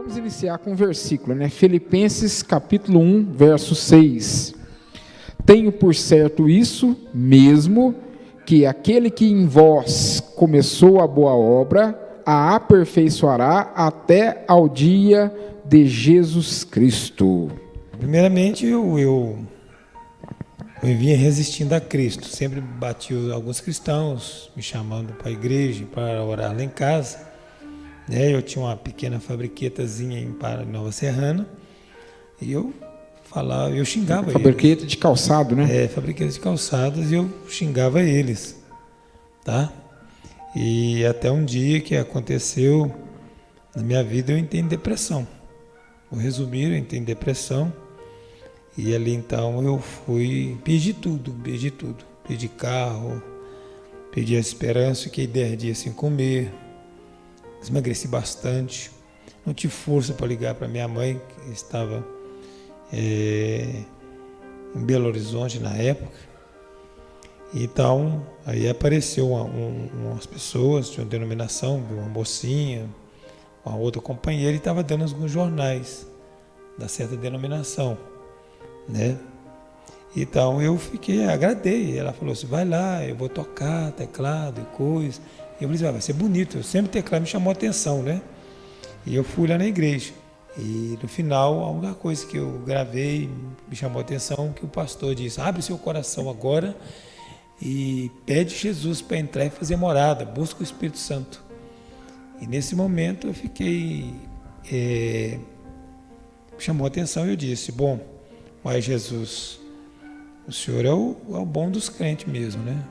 Vamos iniciar com um versículo, né? Filipenses capítulo 1, verso 6. Tenho por certo isso mesmo, que aquele que em vós começou a boa obra, a aperfeiçoará até ao dia de Jesus Cristo. Primeiramente, eu vinha resistindo a Cristo. Sempre bati alguns cristãos me chamando para a igreja, para orar lá em casa. Eu tinha uma pequena fabriquetazinha em Nova Serrana e eu falava, eu xingava eles. Fabriqueta de calçado, né? Fabriqueta de calçados, e eu xingava eles, tá? E até um dia que aconteceu na minha vida, eu entrei em depressão. Vou resumir, eu entrei em depressão. E ali então eu perdi tudo. Perdi carro, perdi a esperança, fiquei 10 dias sem comer, emagreci bastante, não tive força para ligar para minha mãe, que estava em Belo Horizonte na época. Então, aí apareceu umas pessoas de uma denominação, uma mocinha, uma outra companheira, e estava dando alguns jornais da certa denominação, né? Então eu agradei. Ela falou assim: vai lá, eu vou tocar teclado e coisa. E eu falei assim: vai ser bonito. Sempre teclado me chamou a atenção, né? E eu fui lá na igreja. E no final, a única coisa que eu gravei me chamou a atenção, que o pastor disse: abre seu coração agora e pede Jesus para entrar e fazer morada, busca o Espírito Santo. E nesse momento eu fiquei, me chamou a atenção, e eu disse: bom, mas Jesus, o Senhor é o bom dos crentes mesmo, né?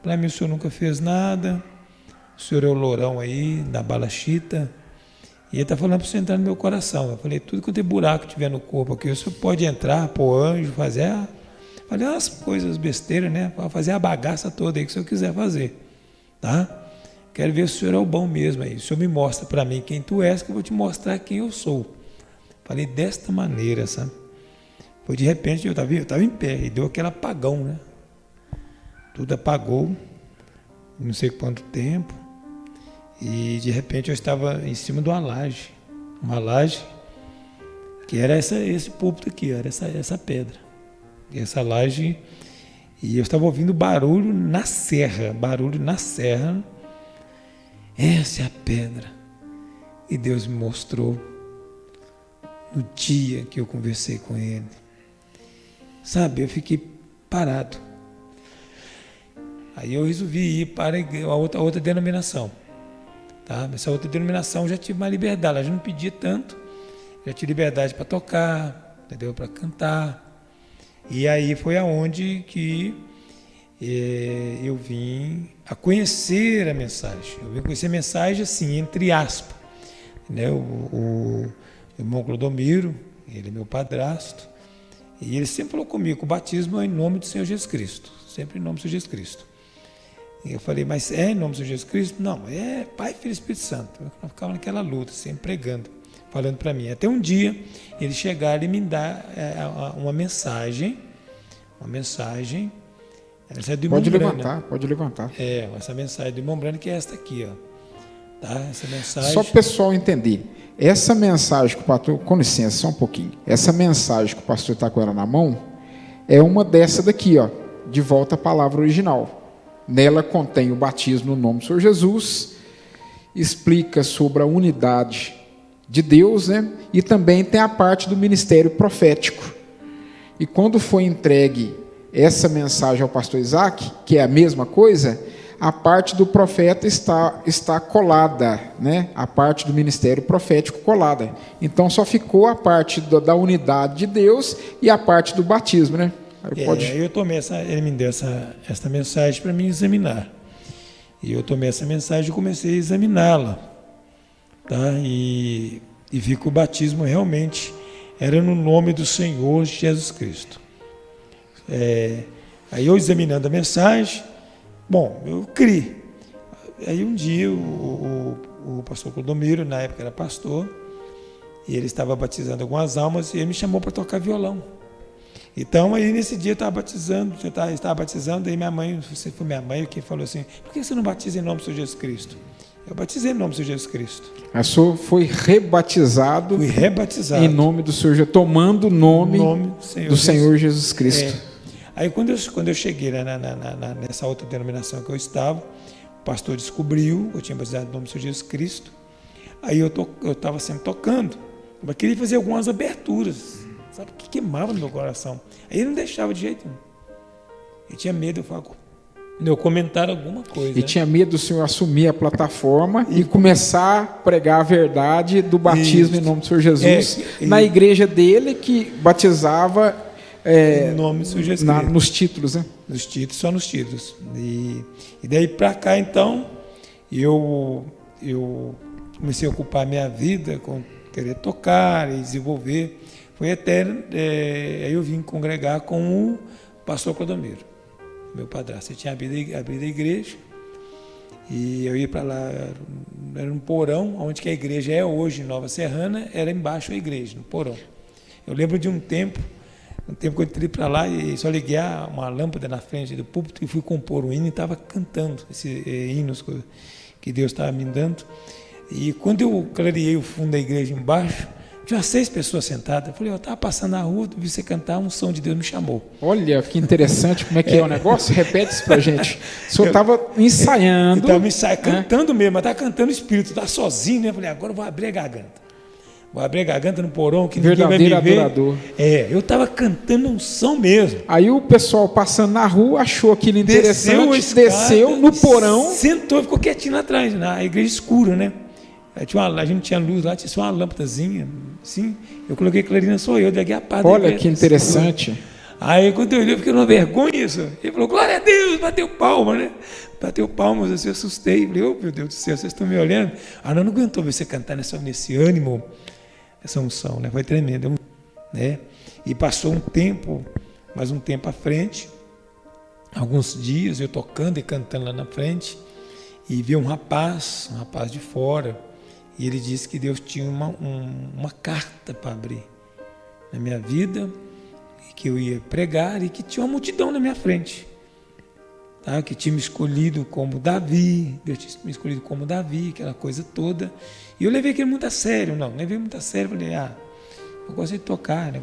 Para mim o Senhor nunca fez nada, o Senhor é o lourão aí, da balachita, e Ele está falando para você entrar no meu coração. Eu falei: tudo que tem buraco que tiver no corpo aqui, o Senhor pode entrar, pôr anjo, fazer umas coisas besteiras, né? Fazer a bagaça toda aí que o Senhor quiser fazer, tá? Quero ver se o Senhor é o bom mesmo aí. O Senhor me mostra para mim quem tu és, que eu vou te mostrar quem eu sou. Falei desta maneira, sabe? Foi de repente, eu estava em pé, e deu aquele apagão, né? Tudo apagou, não sei quanto tempo, e de repente eu estava em cima de uma laje que era esse púlpito aqui, era essa pedra, e essa laje, e eu estava ouvindo barulho na serra, essa é a pedra, e Deus me mostrou no dia que eu conversei com Ele. Sabe, eu fiquei parado. Aí eu resolvi ir para a outra denominação. Tá? Essa outra denominação eu já tive uma liberdade, ela já não pedia tanto, já tive liberdade para tocar, entendeu? Para cantar. E aí foi aonde que eu vim a conhecer a mensagem. Eu vim conhecer a mensagem assim, entre aspas. Né? O irmão Clodomiro, ele é meu padrasto, e ele sempre falou comigo: o batismo é em nome do Senhor Jesus Cristo, sempre em nome do Senhor Jesus Cristo. E eu falei: mas é em nome do Senhor Jesus Cristo? Não, é Pai, Filho e Espírito Santo. Eu ficava naquela luta, sempre pregando, falando para mim. Até um dia ele chegar e me dar uma mensagem. Essa é do irmão Brana. Pode levantar. Essa mensagem do irmão Brana, que é esta aqui, ó. Tá? Essa mensagem. Só para o pessoal entender. Essa mensagem que o pastor, com licença, só um pouquinho. Essa mensagem que o pastor está com ela na mão é uma dessa daqui, ó, de volta à palavra original. Nela contém o batismo no nome do Senhor Jesus, explica sobre a unidade de Deus, né? E também tem a parte do ministério profético. E quando foi entregue essa mensagem ao pastor Isaac, que é a mesma coisa, a parte do profeta está colada, né? A parte do ministério profético colada. Então só ficou a parte da unidade de Deus e a parte do batismo, né? Eu tomei ele me deu essa mensagem para mim examinar. E eu tomei essa mensagem e comecei a examiná-la, tá? E vi que o batismo realmente era no nome do Senhor Jesus Cristo. Aí eu examinando a mensagem, bom, eu criei. Aí um dia o pastor Clodomiro, na época era pastor, e ele estava batizando algumas almas, e ele me chamou para tocar violão. Então, aí nesse dia eu estava batizando, aí minha mãe, você foi minha mãe, que falou assim: por que você não batiza em nome do Senhor Jesus Cristo? Eu batizei no nome do Senhor Jesus Cristo. O senhor foi rebatizado, Fui rebatizado em nome do Senhor, tomando o nome do Senhor Jesus Cristo. Aí quando eu cheguei nessa outra denominação que eu estava, o pastor descobriu, eu tinha batizado no nome do Senhor Jesus Cristo. Aí eu estava sempre tocando, mas queria fazer algumas aberturas, sabe, que queimava no meu coração. Aí ele não deixava de jeito nenhum. Eu tinha medo, eu comentar alguma coisa. E tinha medo do senhor assumir a plataforma e começar a pregar a verdade do batismo em nome do Senhor Jesus na igreja dele, que batizava em nome do Senhor Jesus Cristo. Nos títulos, né? Nos títulos, só nos títulos. E daí para cá, então, eu comecei a ocupar minha vida com querer tocar e desenvolver. Foi até aí eu vim congregar com o pastor Clodomiro, meu padrasto. Ele tinha abrido a igreja e eu ia para lá, era um porão, onde que a igreja é hoje, em Nova Serrana, era embaixo a igreja, no porão. Eu lembro de um tempo que eu entrei para lá e só liguei uma lâmpada na frente do púlpito e fui compor um hino e estava cantando esses hinos que Deus estava me dando. E quando eu clareei o fundo da igreja embaixo, tinha 6 pessoas sentadas. Eu falei, eu estava passando na rua, vi você cantar, um som de Deus me chamou. Olha, que interessante, como é que é o negócio? Repete isso pra gente. O senhor estava ensaiando. Estava cantando mesmo, mas estava cantando o espírito, estava sozinho, né? Eu falei, agora eu vou abrir a garganta. Vou abrir a garganta no porão, que ninguém vai me ver. Verdadeiro adorador. Eu estava cantando um som mesmo. Aí o pessoal passando na rua achou aquilo interessante, desceu no porão. Sentou, ficou quietinho lá atrás, na igreja escura, né? A gente tinha luz lá, tinha só uma lâmpadazinha, assim. Eu coloquei clarina, sou eu, liguei a pá. Olha que interessante. Aí quando eu olhei, eu fiquei numa vergonha isso. Ele falou, glória a Deus, bateu palma, né? Bateu palmas, assim, eu assustei. Falei, oh meu Deus do céu, vocês estão me olhando? Não aguentou ver você cantar nesse ânimo, essa unção, né? Foi tremendo, né? E passou um tempo, mais um tempo à frente, alguns dias eu tocando e cantando lá na frente, e vi um rapaz de fora, e ele disse que Deus tinha uma carta para abrir na minha vida, e que eu ia pregar, e que tinha uma multidão na minha frente, tá? Que tinha me escolhido como Davi, Deus tinha me escolhido como Davi, aquela coisa toda. E eu levei aquilo muito a sério, levei muito a sério, falei, eu gosto de tocar,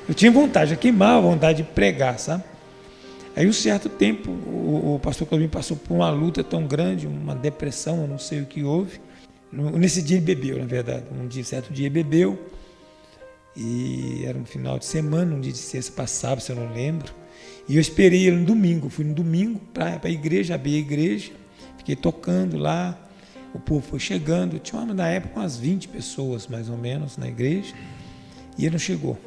eu tinha vontade, eu queimava a vontade de pregar, sabe? Aí um certo tempo, o pastor Clodomiro passou por uma luta tão grande, uma depressão, eu não sei o que houve. Nesse dia ele bebeu, na verdade, certo dia ele bebeu, e era um final de semana, um dia de sexta passava, se eu não lembro, e eu esperei ele no domingo, fui no domingo para a igreja, abri a igreja, fiquei tocando lá, o povo foi chegando, tinha na época umas 20 pessoas mais ou menos na igreja, e ele não chegou.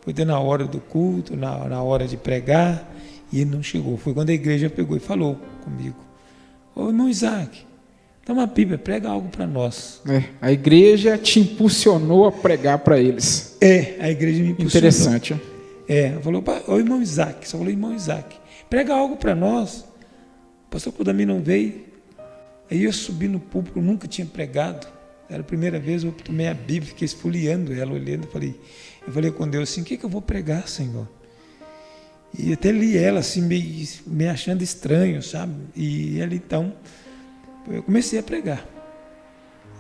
Foi na hora do culto, na hora de pregar, e ele não chegou. Foi quando a igreja pegou e falou comigo, ô irmão Isaac, dá uma Bíblia, prega algo para nós. A igreja te impulsionou a pregar para eles. A igreja me impulsionou. Interessante. Falou, ô irmão Isaac, só falou irmão Isaac, prega algo para nós. O pastor Clodomiro não veio. Aí eu subi no púlpito, nunca tinha pregado. Era a primeira vez, eu tomei a Bíblia, fiquei esfoliando ela, olhando. Eu falei com Deus assim, o que eu vou pregar, Senhor? E até li ela assim, meio achando estranho, sabe? E ali então, eu comecei a pregar.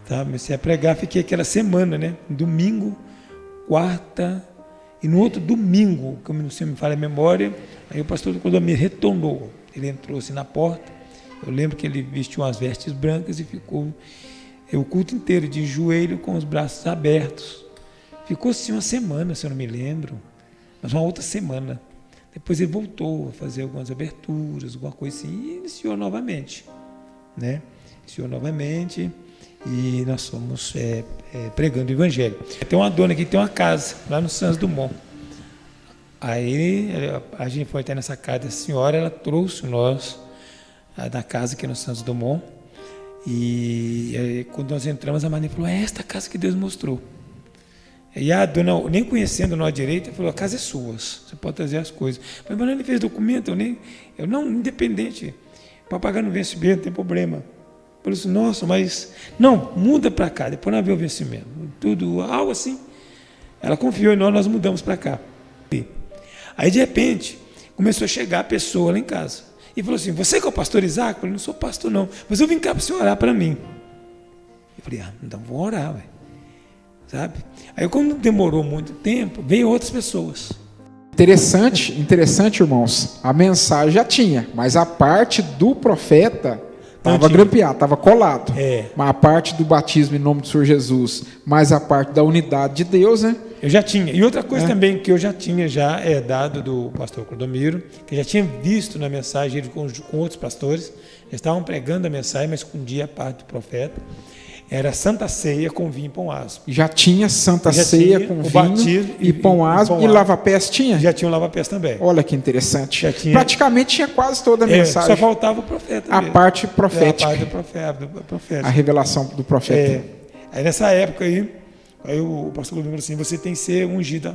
Tá? Comecei a pregar, fiquei aquela semana, né? Domingo, quarta, e no outro domingo, como não sei me fala a memória, aí o pastor Clodomiro retornou. Ele entrou assim na porta. Eu lembro que ele vestiu umas vestes brancas e ficou o culto inteiro de joelho com os braços abertos. Ficou assim uma semana, se eu não me lembro, mas uma outra semana. Depois ele voltou a fazer algumas aberturas, alguma coisa assim, e iniciou novamente, né? Iniciou novamente e nós fomos pregando o Evangelho. Tem uma dona aqui que tem uma casa, lá no Santos Dumont. Aí a gente foi até nessa casa da senhora, ela trouxe nós da casa aqui no Santos Dumont, e aí, quando nós entramos, a Maria falou, é esta casa que Deus mostrou. E a dona, nem conhecendo nós direito, falou, a casa é sua, você pode trazer as coisas. Mas ele fez documento, eu não, independente, para pagar no vencimento, não tem problema. Eu falei assim, nossa, mas, não, muda para cá, depois nós vemos o vencimento. Tudo, algo assim. Ela confiou em nós mudamos para cá. Aí, de repente, começou a chegar a pessoa lá em casa. E falou assim, você que é o pastor Isaac? Eu falei, não sou pastor não, mas eu vim cá para o senhor orar para mim. falei, então vou orar, ué. Sabe? Aí quando demorou muito tempo, veio outras pessoas. Interessante, irmãos. A mensagem já tinha, mas a parte do profeta estava tinha. grampeado, estava colado. É. Mas a parte do batismo em nome do Senhor Jesus, mais a parte da unidade de Deus, né? Eu já tinha. E outra coisa também que eu já tinha dado do pastor Clodomiro, que eu já tinha visto na mensagem ele com outros pastores, já estavam pregando a mensagem, mas escondia a parte do profeta. Era Santa Ceia com vinho e pão asmo. Já tinha Santa Ceia com vinho e pão asmo. E lava-pés tinha? Já tinha um lava-pés também. Olha que interessante. Praticamente tinha quase toda a mensagem. Só faltava o profeta a mesmo. Parte profética. A parte do profeta. A revelação do profeta. Aí nessa época aí o pastor Clodomiro falou assim, você tem que ser ungido.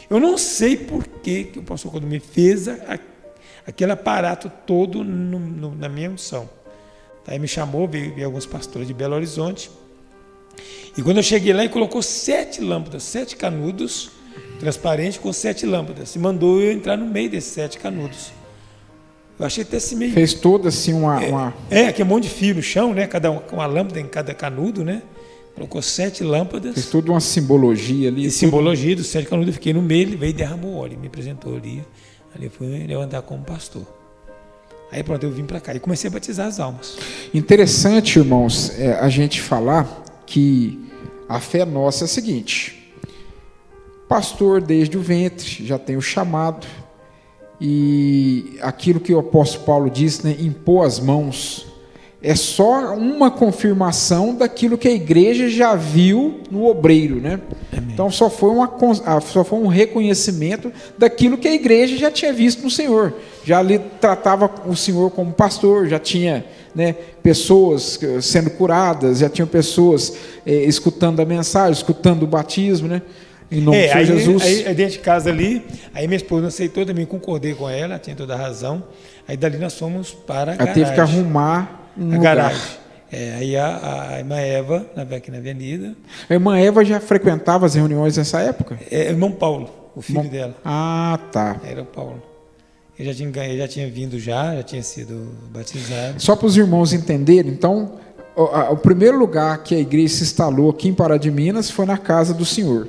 Eu não sei por que o pastor Clodomiro fez aquele aparato todo na minha unção. Aí me chamou, veio alguns pastores de Belo Horizonte. E quando eu cheguei lá, ele colocou 7 lâmpadas, 7 canudos, transparentes com 7 lâmpadas. E mandou eu entrar no meio desses 7 canudos. Eu achei até assim meio... Fez toda assim uma... que é um monte de fio no chão, né? Uma lâmpada em cada canudo, né? Colocou 7 lâmpadas. Fez toda uma simbologia ali. E simbologia dos 7 canudos. Eu fiquei no meio, ele veio e derramou óleo, me apresentou ali. Ali eu fui levantar como pastor. Aí pronto, eu vim para cá e comecei a batizar as almas. Interessante, irmãos, a gente falar que a fé nossa é a seguinte: pastor desde o ventre, já tem o chamado, e aquilo que o apóstolo Paulo disse, né, impor as mãos, é só uma confirmação daquilo que a igreja já viu no obreiro, né? Amém. Então só foi um reconhecimento daquilo que a igreja já tinha visto no Senhor. Já ali tratava o Senhor como pastor, já tinha, né, pessoas sendo curadas, já tinha pessoas escutando a mensagem, escutando o batismo, né? Em nome do Senhor Jesus. Aí dentro de casa ali, aí minha esposa aceitou, também concordei com ela, tinha toda a razão. Aí dali nós fomos para a garagem. Teve que arrumar a garagem. Aí a irmã Eva, aqui na avenida. A irmã Eva já frequentava as reuniões nessa época? Irmão Paulo, o filho dela. Ah, tá. Era o Paulo. Ele já tinha vindo já tinha sido batizado. Só para os irmãos entenderem, então, o primeiro lugar que a igreja se instalou aqui em Pará de Minas foi na casa do Senhor.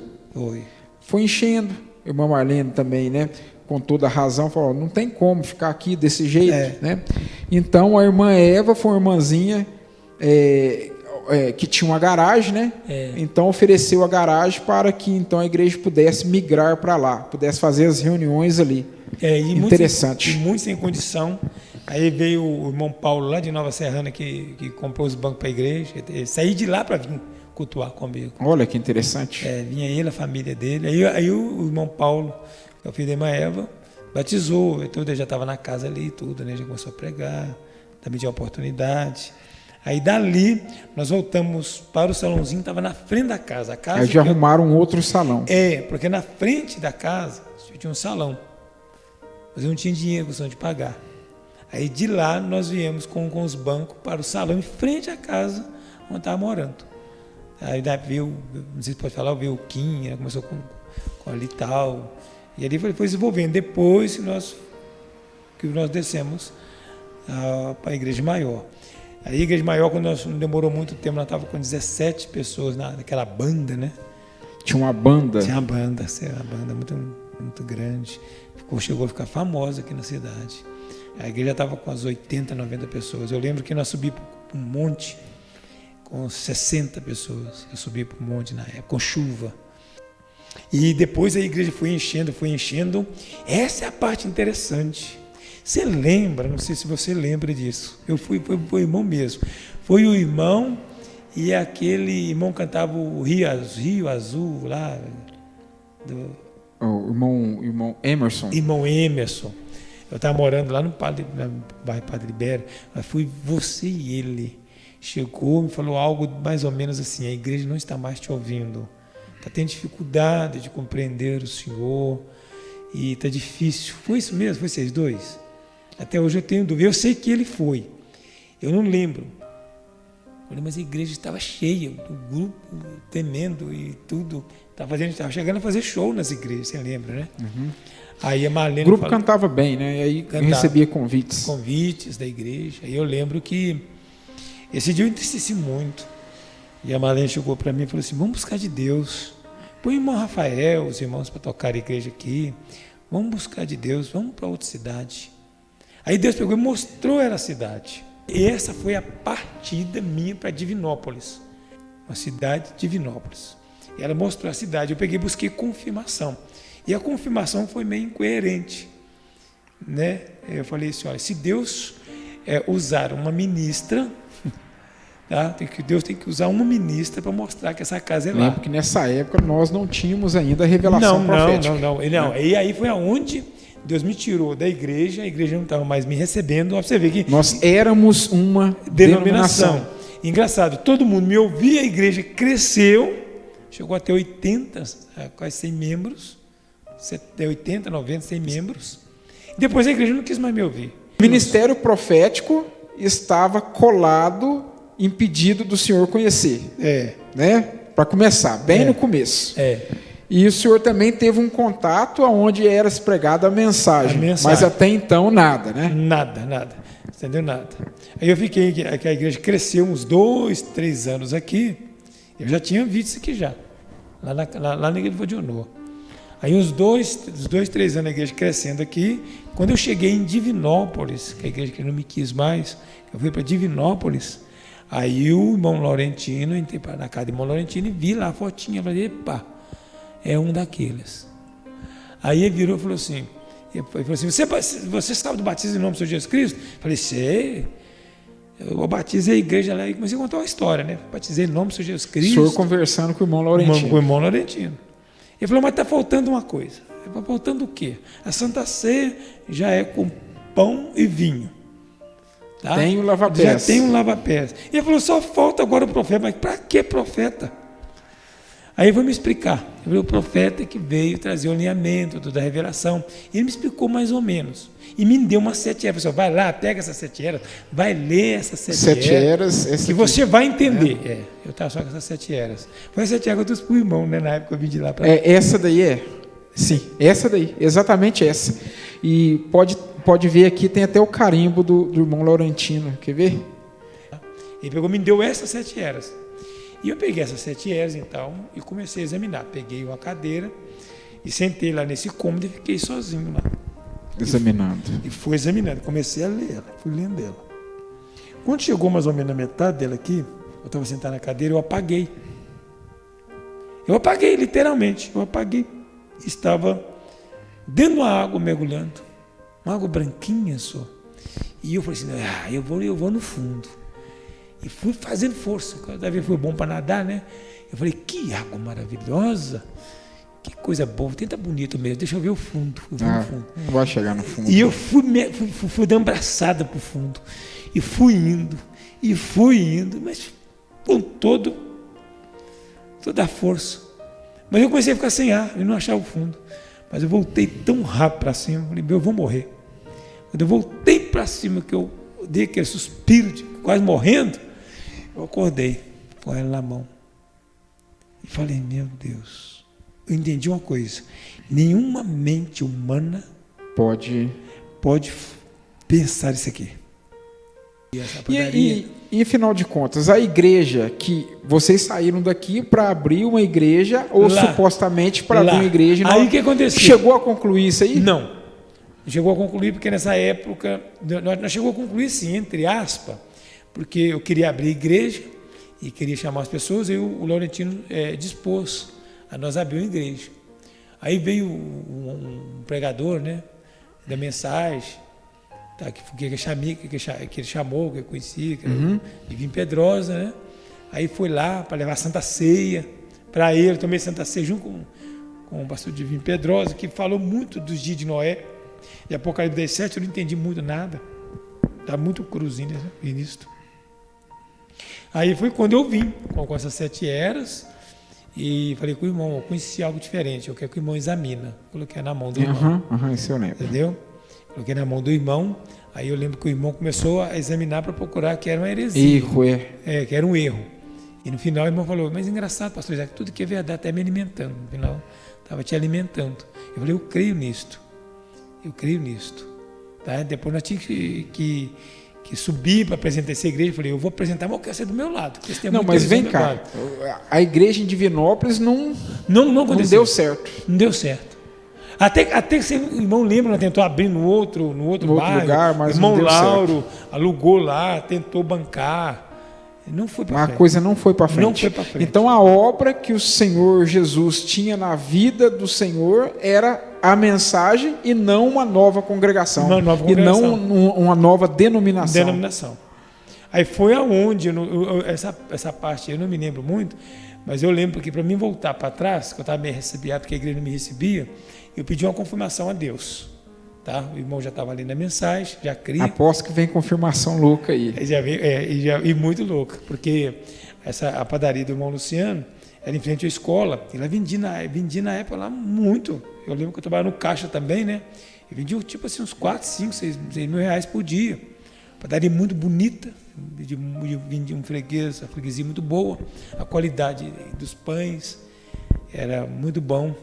Foi enchendo. A irmã Marlene também, né? Com toda a razão, falou, não tem como ficar aqui desse jeito, né? Então, a irmã Eva foi uma irmãzinha que tinha uma garagem, né? Então, ofereceu a garagem para que então a igreja pudesse migrar para lá, pudesse fazer as reuniões ali. Interessante. Muito sem condição. Aí veio o irmão Paulo, lá de Nova Serrana, que comprou os bancos para a igreja. Ele saiu de lá para vir cultuar comigo. Olha que interessante. Vinha ele, a família dele. Aí o irmão Paulo, que é o filho da irmã Eva, batizou. Ele já estava na casa ali e tudo, né? Já começou a pregar, também tinha oportunidade. Aí dali, nós voltamos para o salãozinho, estava na frente da casa. Aí já arrumaram um outro salão. Porque na frente da casa tinha um salão. Mas eu não tinha dinheiro, questão de pagar. Aí de lá, nós viemos com os bancos para o salão, em frente à casa onde estava morando. Aí veio, não sei se pode falar, veio o Kim, começou com ali e tal. E ali foi desenvolvendo. Depois que nós descemos para a Igreja Maior. A Igreja Maior, quando nós não demorou muito tempo, nós estávamos com 17 pessoas naquela banda, né? Tinha uma banda? Tinha uma banda muito, muito grande. Chegou a ficar famosa aqui na cidade. A igreja estava com as 80, 90 pessoas. Eu lembro que nós subimos para um monte com 60 pessoas. Eu subi para um monte na época, com chuva. E depois a igreja foi enchendo. Essa é a parte interessante. Você lembra, não sei se você lembra disso. Foi o irmão mesmo. Foi o irmão e aquele irmão cantava o Rio Azul lá. O irmão Emerson. Irmão Emerson. Eu estava morando lá no bairro Padre Libério. Mas foi você e ele. Chegou, me falou algo mais ou menos assim: a igreja não está mais te ouvindo. Está tendo dificuldade de compreender o Senhor. E está difícil. Foi isso mesmo? Foi vocês dois? Até hoje eu tenho dúvida. Eu sei que ele foi. Eu não lembro. Mas a igreja estava cheia, o grupo temendo e tudo. Estava chegando a fazer show nas igrejas, você lembra, né? Uhum. Aí a Marlene o grupo cantava bem, né? E aí recebia convites. Convites da igreja. Aí eu lembro que esse dia eu entristeci muito. E a Marlene chegou para mim e falou assim, vamos buscar de Deus. Põe o irmão Rafael, os irmãos para tocar a igreja aqui. Vamos buscar de Deus, vamos para outra cidade. Aí Deus pegou e mostrou ela a cidade. E essa foi a partida minha para Divinópolis. Uma cidade de Divinópolis. E ela mostrou a cidade. Eu peguei e busquei confirmação. E a confirmação foi meio incoerente. Né? Eu falei assim, olha, se Deus usar uma ministra... Tá? Deus tem que usar uma ministra para mostrar que essa casa é lá. Lembro que nessa época nós não tínhamos ainda a revelação profética. Não. E aí foi aonde Deus me tirou da igreja, a igreja não estava mais me recebendo. Você vê que nós éramos uma denominação. Engraçado, todo mundo me ouvia, a igreja cresceu, chegou até 80, quase 100 membros, 80, 90, 100 membros. Depois a igreja não quis mais me ouvir. O ministério profético estava colado, impedido do senhor conhecer, né? Para começar, bem no começo. E o senhor também teve um contato onde era pregada a mensagem, mas até então nada, né? Nada, entendeu? Nada. Aí eu fiquei, que a igreja cresceu uns 2, 3 anos aqui, eu já tinha visto isso aqui já, lá na igreja de Vodionô. Aí uns 2, 3 anos a igreja crescendo aqui, quando eu cheguei em Divinópolis, que a igreja que não me quis mais, eu fui para Divinópolis. Aí o irmão Laurentino, entrei na casa do irmão Laurentino e vi lá a fotinha, falei, epa, é um daqueles. Aí ele virou e falou assim, você sabe do batismo em nome do Senhor Jesus Cristo? Falei, sei, eu batizei a igreja lá e comecei a contar uma história, né? Batizei em nome do Senhor Jesus Cristo. O senhor conversando com o irmão Laurentino. Com o irmão Laurentino. Ele falou, mas está faltando uma coisa. Está faltando o quê? A Santa Ceia já é com pão e vinho. Tá? Tem o lava-pés. Já tem um lava-pés. E ele falou, só falta agora o profeta. Mas para que profeta? Aí eu vou me explicar. Eu falei, o profeta que veio trazer o alinhamento da revelação. Ele me explicou mais ou menos. E me deu umas 7 eras. Pessoal, vai lá, pega essas 7 eras, vai ler essas 7 eras. Que você vai entender. Eu estava só com essas 7 eras. Foi as 7 eras que eu trouxe para o irmão, né? Na época eu vim de lá para cá. Essa daí é? Sim, essa daí, exatamente essa. E pode ver aqui, tem até o carimbo do irmão Laurentino. Quer ver? Ele pegou, me deu essas 7 eras. E eu peguei essas 7 eras, então, e comecei a examinar. Peguei uma cadeira e sentei lá nesse cômodo e fiquei sozinho lá. Examinando. E fui examinando. Comecei a ler ela, fui lendo ela. Quando chegou mais ou menos na metade dela aqui, eu estava sentado na cadeira, eu apaguei. Eu apaguei, literalmente. Eu apaguei. Estava dentro de uma água mergulhando. Uma água branquinha só. E eu falei assim, eu vou no fundo. E fui fazendo força. Cada vez foi bom para nadar, né? Eu falei, que água maravilhosa. Que coisa boa. Tenta bonito mesmo. Deixa eu ver o fundo. Eu vou no fundo. Não vai chegar no fundo. E eu fui dando abraçada para o fundo. E fui indo. Mas com toda a força. Mas eu comecei a ficar sem ar. Eu não achava o fundo. Mas eu voltei tão rápido para cima. Falei, eu vou morrer. Quando eu voltei para cima, que eu dei aquele suspiro, quase morrendo, eu acordei com ela na mão. E falei, meu Deus, eu entendi uma coisa. Nenhuma mente humana pode pensar isso aqui. E afinal de contas, a igreja que vocês saíram daqui para abrir uma igreja, ou lá, supostamente para abrir uma igreja, aí o que aconteceu? Chegou a concluir isso aí? Não. Chegou a concluir porque nessa época, nós chegou a concluir sim, entre aspas, porque eu queria abrir igreja e queria chamar as pessoas, e o Laurentino dispôs a nós abrir uma igreja. Aí veio um pregador, né, da mensagem, tá, que ele chamou, que eu conhecia, que era de Vim Pedrosa, né? Aí foi lá para levar a Santa Ceia para ele, tomei Santa Ceia junto com o pastor de Vim Pedrosa, que falou muito dos dias de Noé. E Apocalipse 17 eu não entendi muito nada. Está muito cruzinho nisso. Aí foi quando eu vim com essas 7 eras e falei com o irmão, eu conheci algo diferente, eu quero que o irmão examina. Coloquei na mão do irmão. Isso eu lembro. Entendeu? Coloquei na mão do irmão, aí eu lembro que o irmão começou a examinar para procurar que era uma heresia. Erro, que era um erro. E no final o irmão falou, mas engraçado, pastor Isaac, tudo que é verdade está me alimentando. No final, estava te alimentando. Eu falei, eu creio nisto. Tá? Depois nós tínhamos que que subi para apresentar essa igreja. Eu falei, eu vou apresentar, mas eu quero ser do meu lado. Não, mas vem cá, a igreja em Divinópolis não deu certo. Não deu certo. Até que o irmão lembra, tentou abrir no outro bairro, lugar, mas irmão não deu Lauro certo. Alugou lá, tentou bancar. Não foi para frente. A coisa não foi para frente. Não foi para frente. Então a obra que o Senhor Jesus tinha na vida do Senhor era a mensagem e não uma nova congregação. E não uma nova denominação. Aí foi aonde, essa parte eu não me lembro muito, mas eu lembro que para mim voltar para trás, que eu estava meio recebiado, porque a igreja não me recebia, eu pedi uma confirmação a Deus. Tá? O irmão já estava ali na mensagem, já cria. Aposto que vem confirmação louca aí. E muito louca, porque a padaria do irmão Luciano era em frente à escola, e ela vendia na época lá muito. Eu lembro que eu trabalhava no caixa também, né? E vendia tipo assim uns 4, 5, 6 mil reais por dia. Padaria muito bonita, vendia uma freguesia muito boa, a qualidade dos pães era muito bom,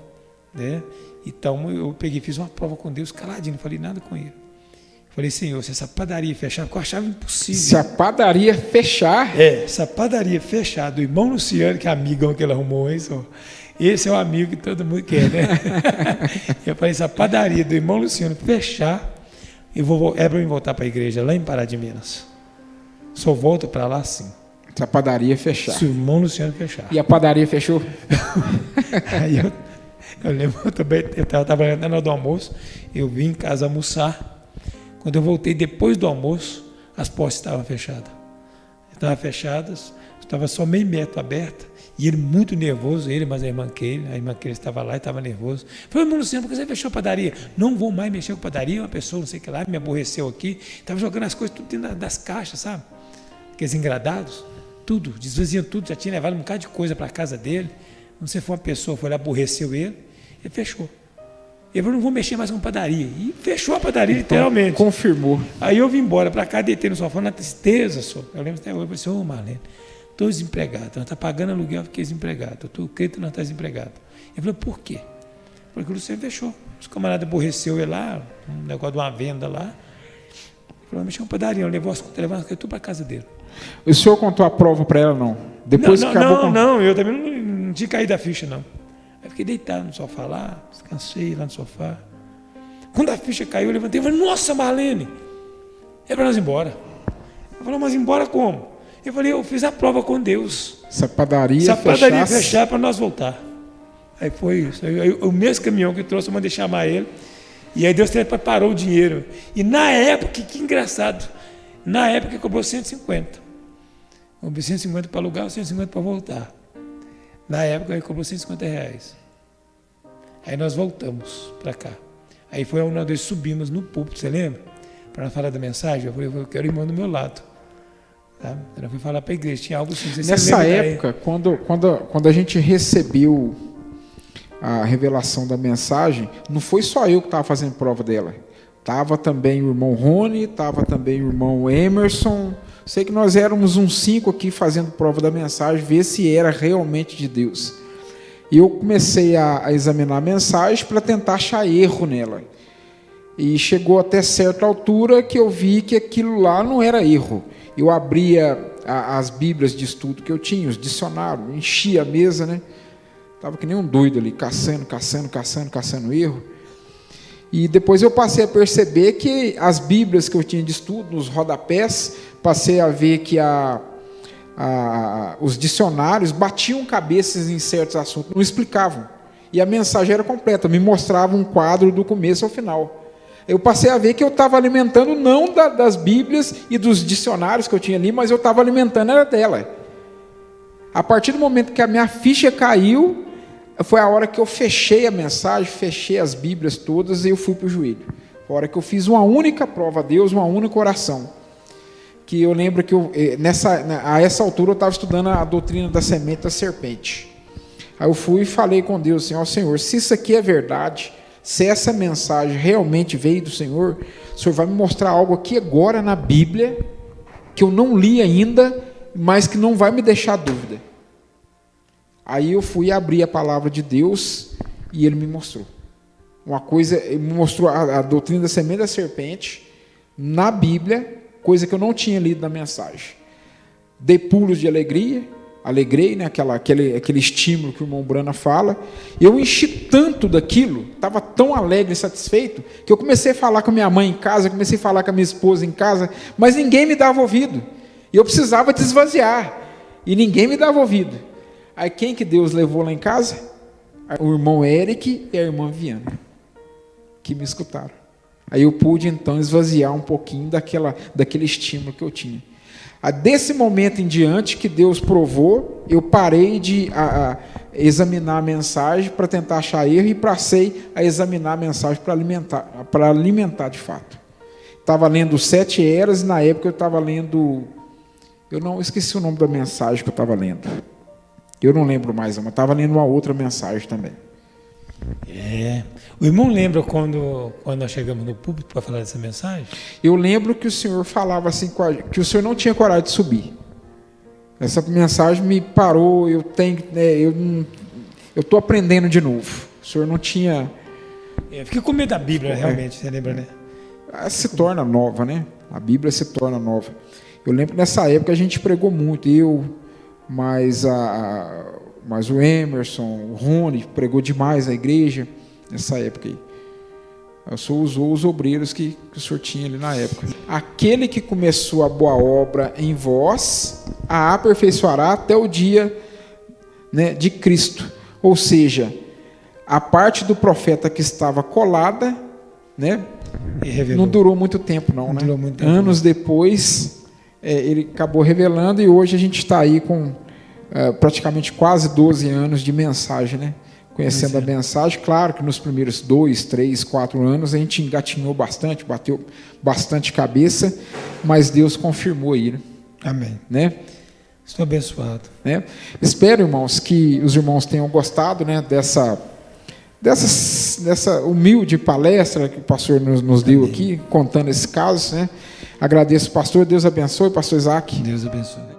né? Então eu fiz uma prova com Deus caladinho, não falei nada com ele. Falei, Senhor, se essa padaria fechar, porque eu achava impossível. Se a padaria fechar? Se a padaria fechar, do irmão Luciano, que é amigão que ele arrumou, hein, senhor? Esse é o amigo que todo mundo quer, né? Eu falei, se a padaria do irmão Luciano fechar, é para mim voltar para a igreja lá em Pará de Minas. Só volto para lá sim. Se a padaria fechar. Se o irmão Luciano fechar. E a padaria fechou? Aí eu lembro, eu estava trabalhando na hora do almoço, eu vim em casa almoçar. Quando eu voltei depois do almoço, as portas estavam fechadas. Estavam fechadas, estava só meio metro aberta. E ele muito nervoso, mas a irmã Keila estava lá e estava nervoso. Falei, irmão Luciano, por que você fechou a padaria? Não vou mais mexer com a padaria, uma pessoa, não sei o que lá, me aborreceu aqui. Estava jogando as coisas tudo dentro das caixas, sabe? Aqueles engradados, tudo, desvaziando tudo, já tinha levado um bocado de coisa para a casa dele. Não sei se foi uma pessoa, foi lá, aborreceu ele fechou. Ele falou, não vou mexer mais com padaria. E fechou a padaria, então, literalmente. Confirmou. Aí eu vim embora para cá, deitei no sofá, na tristeza, só. Eu lembro até hoje, eu falei assim, Marlene, estou desempregado, nós estamos pagando aluguel, fiquei desempregado. Eu estou crente, nós estamos desempregados. Ele falou, por quê? Porque o Luciano fechou. Os camaradas aborreceu ele lá, um negócio de uma venda lá. Ele falou, mexeu com padaria, eu levou as coisas tudo para casa dele. O senhor contou a prova para ela, não? Depois que acabou não, eu também não tinha caído da ficha, não. Aí fiquei deitado no sofá lá, descansei lá no sofá. Quando a ficha caiu, eu levantei e falei, nossa, Marlene, é para nós ir embora. Eu falei, mas embora como? Eu falei, eu fiz a prova com Deus. Se a padaria fechar é para nós voltar. Aí foi isso. Aí, o mesmo caminhão que trouxe, eu mandei chamar ele. E aí Deus preparou o dinheiro. E na época, que engraçado, na época cobrou 150. Cobrou 150 para alugar, 150 para voltar. Na época ele cobrou 150 reais. Aí nós voltamos para cá. Aí foi onde nós subimos no púlpito, você lembra? Para nós falar da mensagem, eu falei, eu quero o irmão do meu lado. Tá? Eu fui falar para a igreja, tinha algo assim. Nessa época, quando a gente recebeu a revelação da mensagem, não foi só eu que estava fazendo prova dela. Estava também o irmão Rony, estava também o irmão Emerson. Sei que nós éramos uns 5 aqui fazendo prova da mensagem, ver se era realmente de Deus. E eu comecei a examinar a mensagem para tentar achar erro nela. E chegou até certa altura que eu vi que aquilo lá não era erro. Eu abria as bíblias de estudo que eu tinha, os dicionários, enchia a mesa, né? Estava que nem um doido ali, caçando erro. E depois eu passei a perceber que as bíblias que eu tinha de estudo, nos rodapés, passei a ver que os dicionários batiam cabeças em certos assuntos, não explicavam. E a mensagem era completa, me mostrava um quadro do começo ao final. Eu passei a ver que eu estava alimentando não das bíblias e dos dicionários que eu tinha ali, mas eu estava alimentando era dela. A partir do momento que a minha ficha caiu, foi a hora que eu fechei a mensagem, fechei as bíblias todas e eu fui para o joelho. A hora que eu fiz uma única prova a Deus, uma única oração. Que eu lembro que a essa altura eu estava estudando a doutrina da semente da serpente. Aí eu fui e falei com Deus assim, ó Senhor, se isso aqui é verdade, se essa mensagem realmente veio do Senhor, o Senhor vai me mostrar algo aqui agora na Bíblia, que eu não li ainda, mas que não vai me deixar dúvida. Aí eu fui abrir a palavra de Deus e Ele me mostrou. Ele me mostrou a doutrina da semente da serpente na Bíblia, coisa que eu não tinha lido na mensagem. Dei pulos de alegria, alegrei, né, aquele estímulo que o irmão Brana fala. Eu enchi tanto daquilo, estava tão alegre e satisfeito, que eu comecei a falar com a minha mãe em casa, comecei a falar com a minha esposa em casa, mas ninguém me dava ouvido. E eu precisava desvaziar, e ninguém me dava ouvido. Aí quem que Deus levou lá em casa? O irmão Eric e a irmã Viana, que me escutaram. Aí eu pude então esvaziar um pouquinho daquele estímulo que eu tinha. Desse momento em diante que Deus provou, eu parei de examinar a mensagem para tentar achar erro e passei a examinar a mensagem para alimentar de fato. Estava lendo 7 eras e na época eu estava lendo, eu não esqueci o nome da mensagem que eu estava lendo. Eu não lembro mais, mas estava lendo uma outra mensagem também. O irmão lembra quando nós chegamos no púlpito para falar dessa mensagem? Eu lembro que o senhor falava assim, que o senhor não tinha coragem de subir. Essa mensagem me parou, eu estou aprendendo de novo. O senhor não tinha... Fiquei com medo da Bíblia, realmente, você lembra, né? Se torna nova, né? A Bíblia se torna nova. Eu lembro que nessa época a gente pregou muito, mas o Emerson, o Rony pregou demais na igreja nessa época aí. O senhor usou os obreiros que o senhor tinha ali na época. Aquele que começou a boa obra em vós, a aperfeiçoará até o dia, né, de Cristo. Ou seja, a parte do profeta que estava colada, né, não durou muito tempo não, né? Durou muito tempo, anos depois, ele acabou revelando e hoje a gente está aí com praticamente quase 12 anos de mensagem, né? Conhecendo a mensagem. Claro que nos primeiros 2, 3, 4 anos a gente engatinhou bastante, bateu bastante cabeça, mas Deus confirmou aí, né? Amém. Né? Estou abençoado. Né? Espero, irmãos, que os irmãos tenham gostado, né, dessa humilde palestra que o pastor nos deu aqui, contando esses casos, né? Agradeço, pastor. Deus abençoe, pastor Isaac. Deus abençoe.